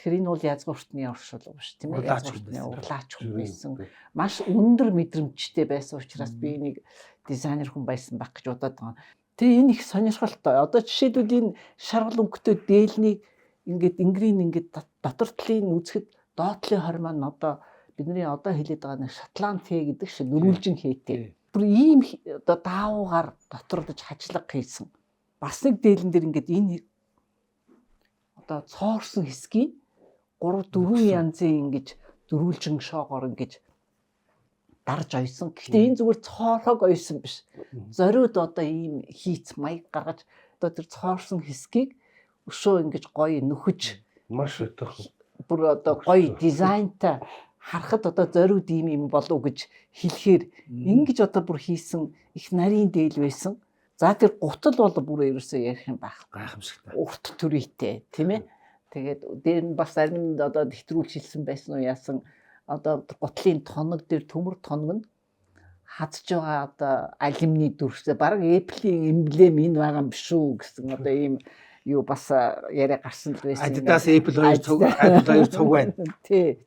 Тэгэхээр энэ бол язгууртны оршил биш тийм ээ. Язгууртны урлаач хүн байсан. Маш өндөр мэдрэмжтэй байсан учраас би нэг дизайнер хүн байсан байх гэж бодоод байгаа. Тэгээ энэ их сонирхолтой. Одоо жишээлбэл энэ шаргал өнгөтэй дээлнийг ингээд ингрийн ингээд дотор талын үзэхэд доотлын хорь маань одоо бидний одоо хэлээд байгаа нэг шотланд хээ гэдэг шиг нөрүүлжин хээтэй. Бүр ийм одоо даавуугаар дотордож хажлага хийсэн. Бас нэг дээлэн дээр ингээд энэ одоо цоорсон хэсгийг 3-4 янзын ингэж дөрвөлжин шоогоор ингэж дарж ойсон. Гэхдээ энэ зүгээр цоорхог ойсон биш. Зориуд одоо ийм хийц маяг гаргаж одоо тэр цоорсон хэсгийг өшөө ингэж гоё нөхөж маш өтөх. Бүр одоо гоё дизайнтай харахад одоо зориуд ийм болов гэж хэлэхээр ингэж одоо бүр хийсэн их нарийн дээл байсан. За тэр гутал бол бүр ерөөсөө ярих юм гайхамшигтай. Урт төрийтэй тийм ээ. Тэгээд дээр нь бас зарим одоо хэтрүүлж хэлсэн байсан уу яасан одоо гутлын тоног дээр төмөр тоног нь хадж байгаа одоо алюминий дүрсээ баг Apple-ийн эмблем энэ байгаа юм биш үү гэсэн одоо ийм юу бас яриа гарсан л байсан. Adidas Apple хоёр цуг байна. Тий.